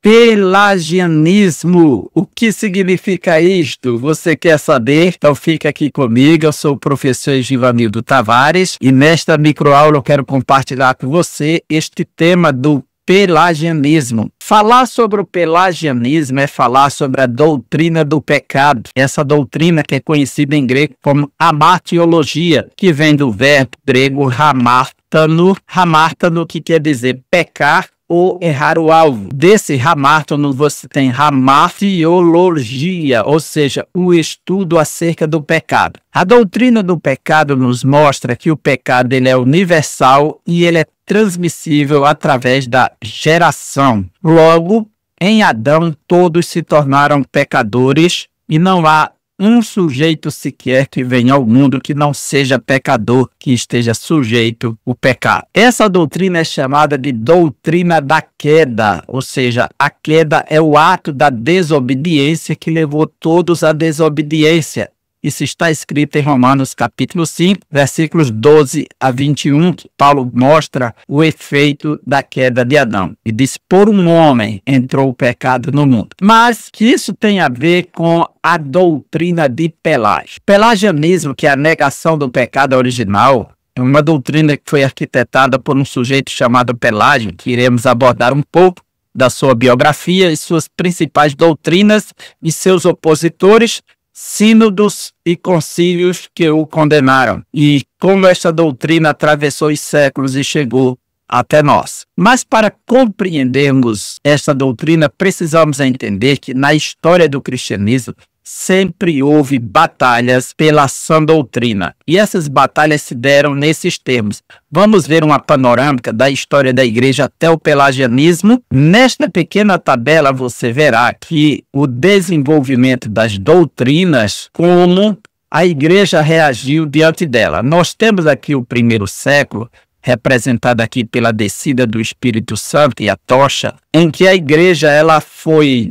Pelagianismo. O que significa isto? Você quer saber? Então fica aqui comigo. Eu sou o professor Givanildo Tavares e nesta microaula eu quero compartilhar com você este tema do pelagianismo. Falar sobre o pelagianismo é falar sobre a doutrina do pecado. Essa doutrina que é conhecida em grego como hamartiologia, que vem do verbo grego hamartano. Hamartano, que quer dizer pecar ou errar o alvo. Desse hamartano você tem hamartiologia, ou seja, o estudo acerca do pecado. A doutrina do pecado nos mostra que o pecado ele é universal e ele é transmissível através da geração. Logo, em Adão todos se tornaram pecadores e não há um sujeito sequer que venha ao mundo que não seja pecador, que esteja sujeito ao pecado. Essa doutrina é chamada de doutrina da queda, ou seja, a queda é o ato da desobediência que levou todos à desobediência. Isso está escrito em Romanos capítulo 5, versículos 12 a 21, que Paulo mostra o efeito da queda de Adão. E diz, por um homem entrou o pecado no mundo. Mas que isso tem a ver com a doutrina de Pelágio. Pelagianismo, que é a negação do pecado original, é uma doutrina que foi arquitetada por um sujeito chamado Pelágio, que iremos abordar um pouco da sua biografia e suas principais doutrinas e seus opositores, sínodos e concílios que o condenaram, e como esta doutrina atravessou os séculos e chegou até nós. Mas para compreendermos esta doutrina, precisamos entender que na história do cristianismo sempre houve batalhas pela sã doutrina. E essas batalhas se deram nesses termos. Vamos ver uma panorâmica da história da igreja até o pelagianismo. Nesta pequena tabela você verá que o desenvolvimento das doutrinas, como a igreja reagiu diante dela. Nós temos aqui o primeiro século, representado aqui pela descida do Espírito Santo e a tocha, em que a igreja ela foi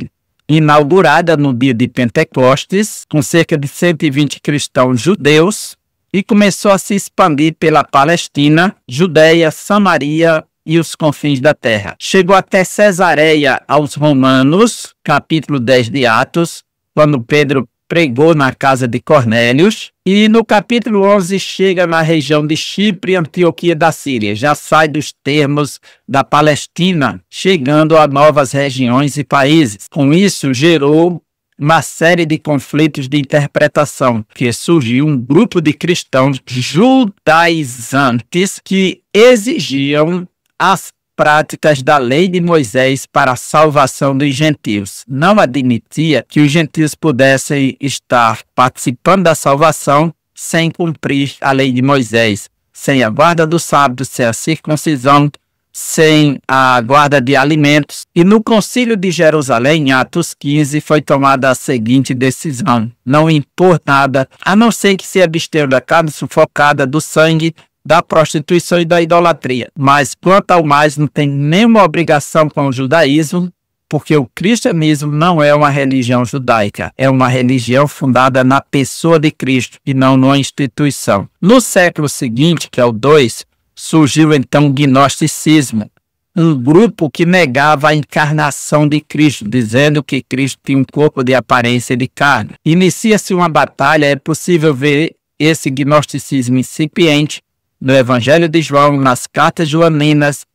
inaugurada no dia de Pentecostes, com cerca de 120 cristãos judeus, e começou a se expandir pela Palestina, Judeia, Samaria e os confins da terra. Chegou até Cesareia aos Romanos, capítulo 10 de Atos, quando Pedro pregou na casa de Cornélios, e no capítulo 11 chega na região de Chipre e Antioquia da Síria. Já sai dos termos da Palestina, chegando a novas regiões e países. Com isso, gerou uma série de conflitos de interpretação, que surgiu um grupo de cristãos judaizantes que exigiam as práticas da lei de Moisés para a salvação dos gentios. Não admitia que os gentios pudessem estar participando da salvação sem cumprir a lei de Moisés, sem a guarda do sábado, sem a circuncisão, sem a guarda de alimentos. E no Concílio de Jerusalém, em Atos 15, foi tomada a seguinte decisão: não impor nada, a não ser que se abstenham da carne sufocada, do sangue, da prostituição e da idolatria. Mas, quanto ao mais, não tem nenhuma obrigação com o judaísmo, porque o cristianismo não é uma religião judaica, é uma religião fundada na pessoa de Cristo e não numa instituição. No século seguinte, que é o 2, surgiu então o gnosticismo, um grupo que negava a encarnação de Cristo, dizendo que Cristo tinha um corpo de aparência de carne. Inicia-se uma batalha, é possível ver esse gnosticismo incipiente no Evangelho de João, nas cartas joaninas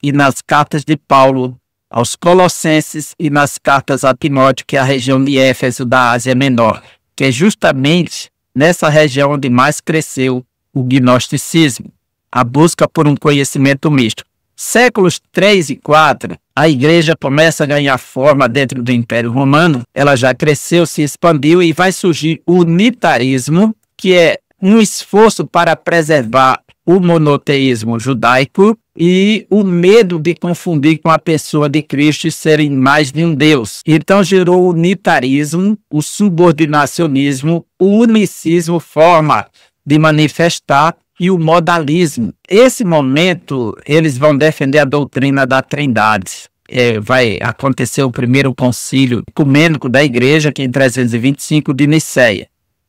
e nas cartas de Paulo aos Colossenses e nas cartas a Timóteo, que é a região de Éfeso da Ásia Menor, que é justamente nessa região onde mais cresceu o gnosticismo, a busca por um conhecimento misto. Séculos 3 e 4, a igreja começa a ganhar forma dentro do Império Romano, ela já cresceu, se expandiu e vai surgir o unitarismo, que é um esforço para preservar o monoteísmo judaico e o medo de confundir com a pessoa de Cristo e serem mais de um Deus. Então gerou o unitarismo, o subordinacionismo, o unicismo, forma de manifestar, e o modalismo. Esse momento, eles vão defender a doutrina da Trindade. Vai acontecer o primeiro concílio ecumênico da igreja, que é em 325 de Nicéia.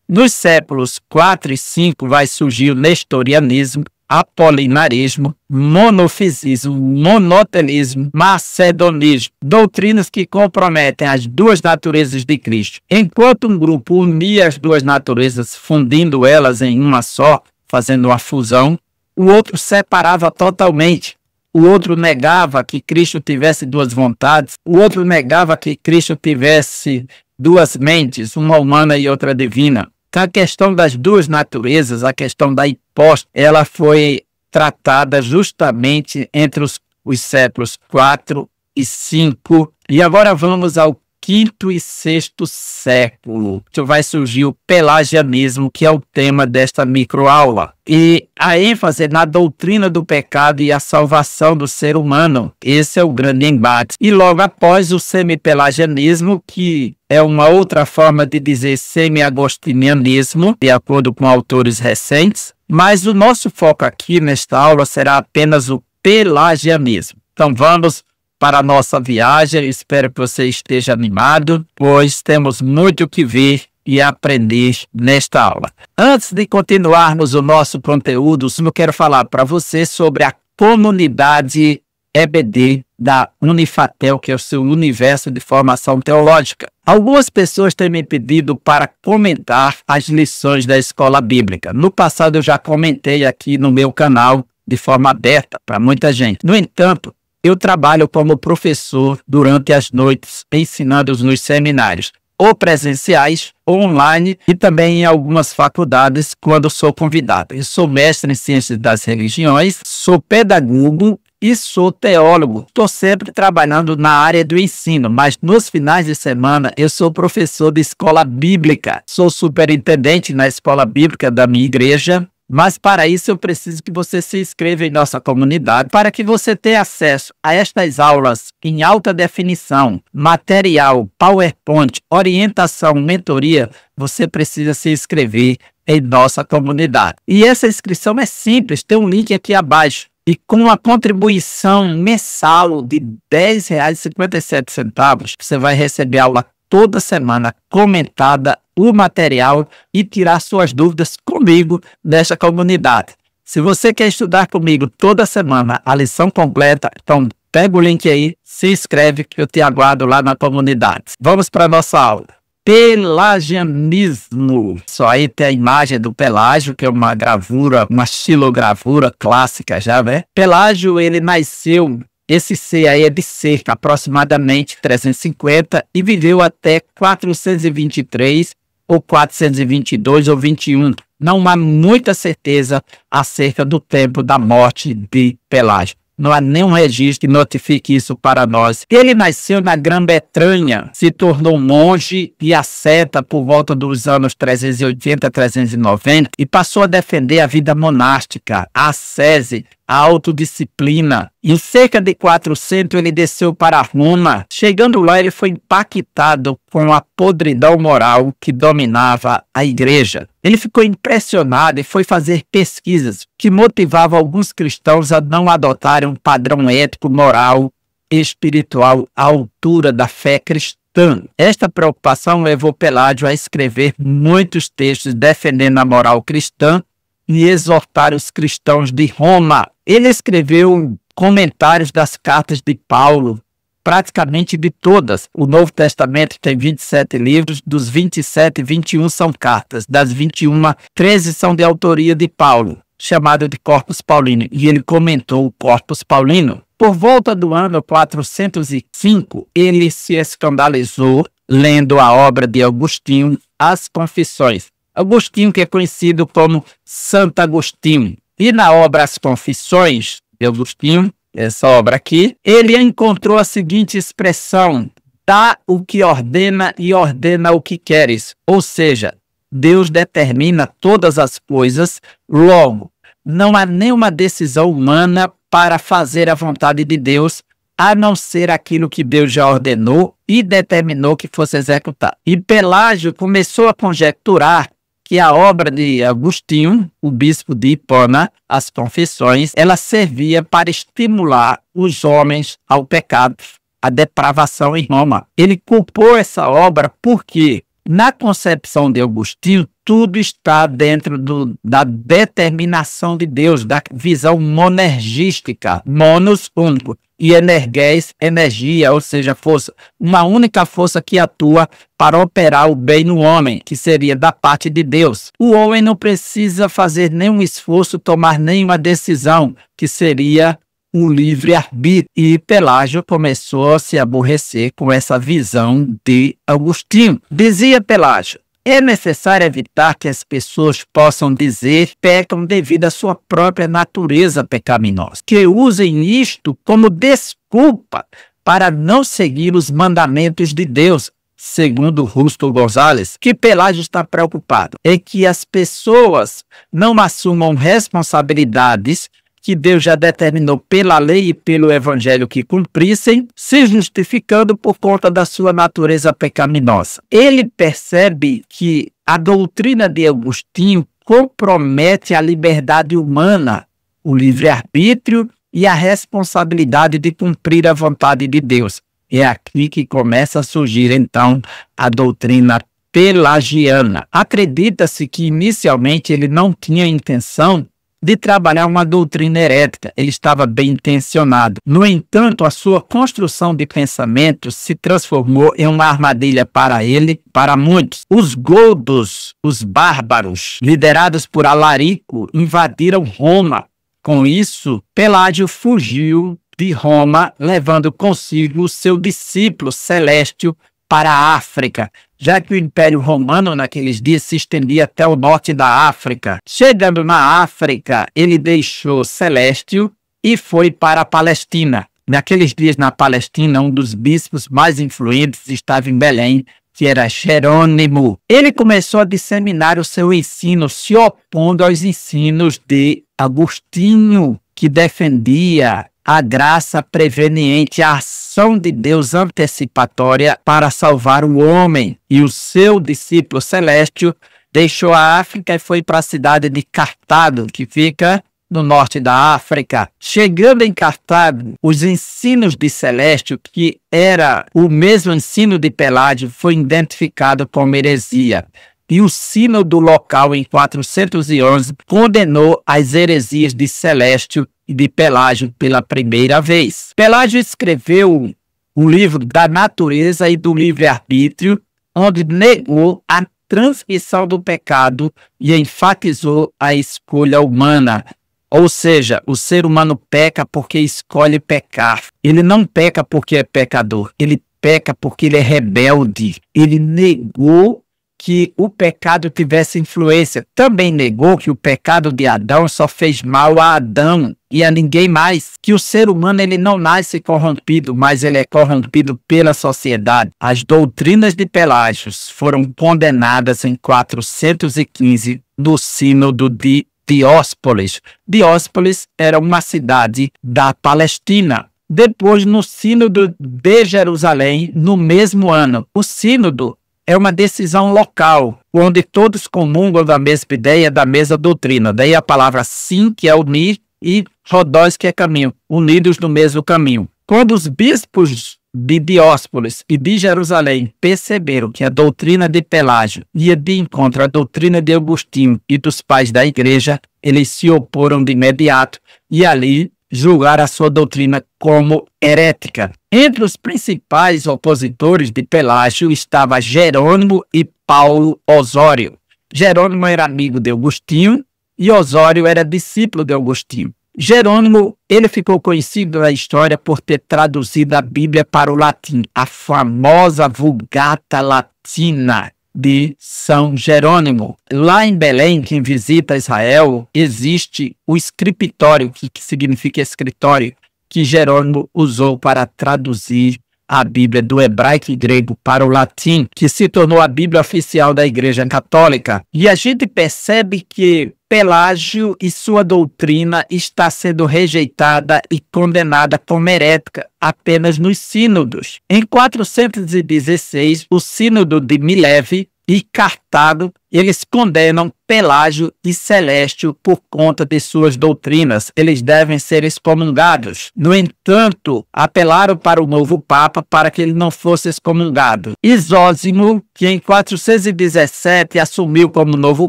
Nos séculos 4 e 5 vai surgir o nestorianismo, apolinarismo, monofisismo, monotelismo, macedonismo, doutrinas que comprometem as duas naturezas de Cristo. Enquanto um grupo unia as duas naturezas, fundindo elas em uma só, fazendo uma fusão, o outro separava totalmente. O outro negava que Cristo tivesse duas vontades, o outro negava que Cristo tivesse duas mentes, uma humana e outra divina. A questão das duas naturezas, a questão da hipóstase, ela foi tratada justamente entre os séculos 4 e 5. E agora vamos ao 5º e 6º século. Vai surgir o pelagianismo, que é o tema desta microaula. E a ênfase na doutrina do pecado e a salvação do ser humano. Esse é o grande embate. E logo após o semipelagianismo, que é uma outra forma de dizer semi-agostinianismo, de acordo com autores recentes. Mas o nosso foco aqui nesta aula será apenas o pelagianismo. Então vamos para a nossa viagem. Espero que você esteja animado, pois temos muito o que ver e aprender nesta aula. Antes de continuarmos o nosso conteúdo, eu quero falar para você sobre a comunidade EBD da Unifatel, que é o seu universo de formação teológica. Algumas pessoas têm me pedido para comentar as lições da escola bíblica. No passado eu já comentei aqui no meu canal de forma aberta para muita gente. No entanto, eu trabalho como professor durante as noites, ensinando nos seminários, ou presenciais, ou online, e também em algumas faculdades, quando sou convidado. Eu sou mestre em Ciências das Religiões, sou pedagogo e sou teólogo. Estou sempre trabalhando na área do ensino, mas nos finais de semana eu sou professor de escola bíblica. Sou superintendente na escola bíblica da minha igreja. Mas para isso eu preciso que você se inscreva em nossa comunidade para que você tenha acesso a estas aulas em alta definição, material, PowerPoint, orientação, mentoria. Você precisa se inscrever em nossa comunidade. E essa inscrição é simples, tem um link aqui abaixo. E com uma contribuição mensal de R$ 10,57, você vai receber aula toda semana comentada, o material e tirar suas dúvidas comigo nesta comunidade. Se você quer estudar comigo toda semana a lição completa, então pega o link aí, se inscreve que eu te aguardo lá na comunidade. Vamos para a nossa aula. Pelagianismo. Só aí tem a imagem do Pelágio, que é uma gravura, uma xilogravura clássica já, né? Pelágio, ele nasceu... Esse C aí é de cerca, aproximadamente 350, e viveu até 423, ou 422, ou 21. Não há muita certeza acerca do tempo da morte de Pelágio. Não há nenhum registro que notifique isso para nós. Ele nasceu na Grã-Bretanha, se tornou monge e asceta por volta dos anos 380 a 390 e passou a defender a vida monástica, a ascese, a autodisciplina. Em cerca de 400 ele desceu para Roma. Chegando lá ele foi impactado com a podridão moral que dominava a igreja. Ele ficou impressionado e foi fazer pesquisas que motivavam alguns cristãos a não adotarem um padrão ético, moral e espiritual à altura da fé cristã. Esta preocupação levou Pelágio a escrever muitos textos defendendo a moral cristã e exortar os cristãos de Roma. Ele escreveu comentários das cartas de Paulo, praticamente de todas. O Novo Testamento tem 27 livros, dos 27, 21 são cartas. Das 21, 13 são de autoria de Paulo, chamado de Corpus Paulino, e ele comentou o Corpus Paulino. Por volta do ano 405, ele se escandalizou lendo a obra de Agostinho, As Confissões. Agostinho, que é conhecido como Santo Agostinho. E na obra As Confissões de Agostinho, essa obra aqui, ele encontrou a seguinte expressão: dá o que ordena e ordena o que queres. Ou seja, Deus determina todas as coisas, logo, não há nenhuma decisão humana para fazer a vontade de Deus, a não ser aquilo que Deus já ordenou e determinou que fosse executado. E Pelágio começou a conjecturar que a obra de Agostinho, o bispo de Hipona, As Confissões, ela servia para estimular os homens ao pecado, à depravação em Roma. Ele culpou essa obra porque, na concepção de Agostinho, tudo está dentro da determinação de Deus, da visão monergística, monos, único, e energés, energia, ou seja, força, uma única força que atua para operar o bem no homem, que seria da parte de Deus. O homem não precisa fazer nenhum esforço, tomar nenhuma decisão, que seria o livre-arbítrio. E Pelágio começou a se aborrecer com essa visão de Agostinho. Dizia Pelágio: é necessário evitar que as pessoas possam dizer pecam devido à sua própria natureza pecaminosa, que usem isto como desculpa para não seguir os mandamentos de Deus. Segundo Justo Gonzalez, que Pelágio está preocupado é que as pessoas não assumam responsabilidades que Deus já determinou pela lei e pelo evangelho que cumprissem, se justificando por conta da sua natureza pecaminosa. Ele percebe que a doutrina de Agostinho compromete a liberdade humana, o livre-arbítrio e a responsabilidade de cumprir a vontade de Deus. É aqui que começa a surgir, então, a doutrina pelagiana. Acredita-se que, inicialmente, ele não tinha intenção de trabalhar uma doutrina herética. Ele estava bem intencionado. No entanto, a sua construção de pensamento se transformou em uma armadilha para ele, para muitos. Os godos, os bárbaros, liderados por Alarico, invadiram Roma. Com isso, Pelágio fugiu de Roma, levando consigo o seu discípulo Celestio para a África, já que o Império Romano naqueles dias se estendia até o norte da África. Chegando na África, ele deixou Celestio e foi para a Palestina. Naqueles dias na Palestina, um dos bispos mais influentes estava em Belém, que era Jerônimo. Ele começou a disseminar o seu ensino, se opondo aos ensinos de Agostinho, que defendia a graça preveniente, a ação de Deus antecipatória para salvar o homem. E o seu discípulo Celestio deixou a África e foi para a cidade de Cartago, que fica no norte da África. Chegando em Cartago, os ensinos de Celestio, que era o mesmo ensino de Pelágio, foi identificado como heresia. E o sínodo local, em 411, condenou as heresias de Celestio e de Pelágio pela primeira vez. Pelágio escreveu o livro da natureza e do livre-arbítrio, onde negou a transmissão do pecado e enfatizou a escolha humana. Ou seja, o ser humano peca porque escolhe pecar. Ele não peca porque é pecador, ele peca porque ele é rebelde. Ele negou que o pecado tivesse influência. Também negou que o pecado de Adão só fez mal a Adão e a ninguém mais. Que o ser humano ele não nasce corrompido, mas ele é corrompido pela sociedade. As doutrinas de Pelágio foram condenadas em 415 no sínodo de Dióspolis. Dióspolis era uma cidade da Palestina. Depois, no sínodo de Jerusalém, no mesmo ano, o sínodo é uma decisão local, onde todos comungam da mesma ideia, da mesma doutrina. Daí a palavra sim, que é unir, e rodós, que é caminho, unidos no mesmo caminho. Quando os bispos de Dióspolis e de Jerusalém perceberam que a doutrina de Pelágio ia de encontro à doutrina de Agostinho e dos pais da igreja, eles se oporam de imediato e ali julgaram a sua doutrina como herética. Entre os principais opositores de Pelágio estava Jerônimo e Paulo Osório. Jerônimo era amigo de Agostinho e Osório era discípulo de Agostinho. Jerônimo, ele ficou conhecido na história por ter traduzido a Bíblia para o latim, a famosa Vulgata Latina de São Jerônimo. Lá em Belém, quem visita Israel, existe o escritório, que significa escritório, que Jerônimo usou para traduzir a Bíblia do hebraico e grego para o latim, que se tornou a Bíblia oficial da Igreja Católica. E a gente percebe que Pelágio e sua doutrina está sendo rejeitada e condenada como herética apenas nos sínodos. Em 416, o sínodo de Mileve e Cartago eles condenam Pelágio e Celestio por conta de suas doutrinas. Eles devem ser excomungados. No entanto, apelaram para o novo Papa para que ele não fosse excomungado. E Zósimo, que em 417 assumiu como novo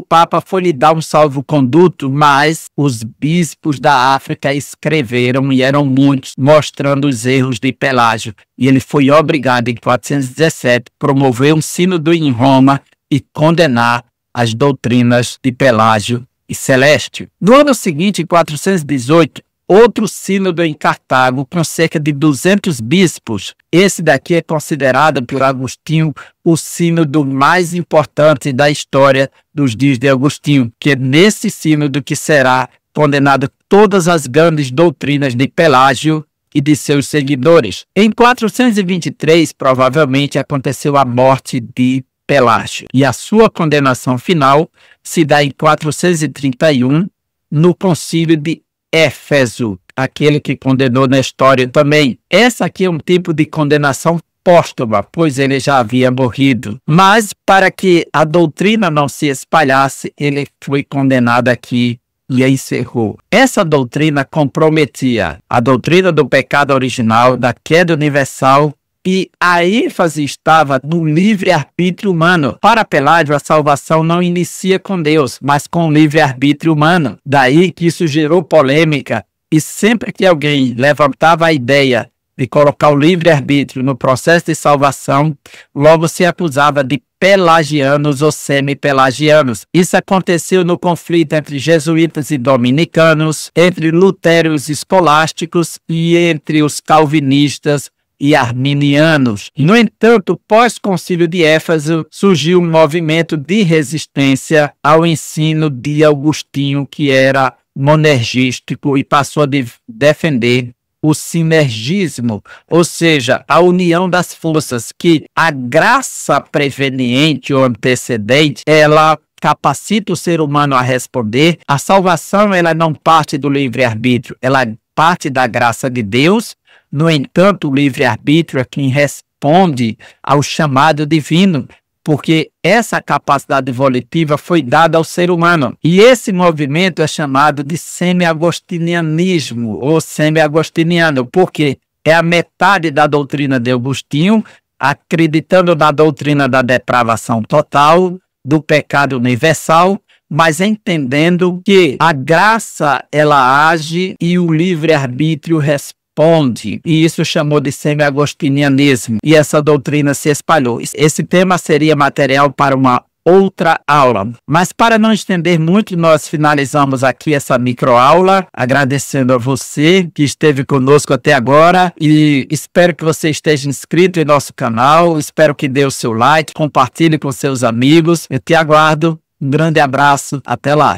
Papa, foi-lhe dar um salvo-conduto, mas os bispos da África escreveram, e eram muitos, mostrando os erros de Pelágio. E ele foi obrigado, em 417, a promover um sínodo em Roma e condenar as doutrinas de Pelágio e Celestio. No ano seguinte, em 418, outro sínodo em Cartago, com cerca de 200 bispos. Esse daqui é considerado por Agostinho o sínodo mais importante da história dos dias de Agostinho, que é nesse sínodo que será condenado todas as grandes doutrinas de Pelágio e de seus seguidores. Em 423, provavelmente, aconteceu a morte de Pelágio, e a sua condenação final se dá em 431, no concílio de Éfeso, aquele que condenou Nestório também. Essa aqui é um tipo de condenação póstuma, pois ele já havia morrido. Mas para que a doutrina não se espalhasse, ele foi condenado aqui e encerrou. Essa doutrina comprometia a doutrina do pecado original, da queda universal, e a ênfase estava no livre-arbítrio humano. Para Pelágio, a salvação não inicia com Deus, mas com o livre-arbítrio humano. Daí que isso gerou polêmica, e sempre que alguém levantava a ideia de colocar o livre-arbítrio no processo de salvação, logo se acusava de pelagianos ou semi-pelagianos. Isso aconteceu no conflito entre jesuítas e dominicanos, entre lutérios escolásticos e entre os calvinistas e arminianos. No entanto, pós-concílio de Éfeso, surgiu um movimento de resistência ao ensino de Agostinho, que era monergístico, e passou a defender o sinergismo, ou seja, a união das forças, que a graça preveniente ou antecedente, ela capacita o ser humano a responder. A salvação, ela não parte do livre-arbítrio, ela parte da graça de Deus. No entanto, o livre-arbítrio é quem responde ao chamado divino, porque essa capacidade volitiva foi dada ao ser humano. E esse movimento é chamado de semi-agostinianismo, ou semi-agostiniano, porque é a metade da doutrina de Agostinho, acreditando na doutrina da depravação total, do pecado universal, mas entendendo que a graça, ela age e o livre-arbítrio responde. E isso chamou de semi-agostinianismo, e essa doutrina se espalhou. Esse tema seria material para uma outra aula, mas para não estender muito, nós finalizamos aqui essa microaula, agradecendo a você que esteve conosco até agora, e espero que você esteja inscrito em nosso canal, espero que dê o seu like, compartilhe com seus amigos. Eu te aguardo. Um grande abraço, até lá.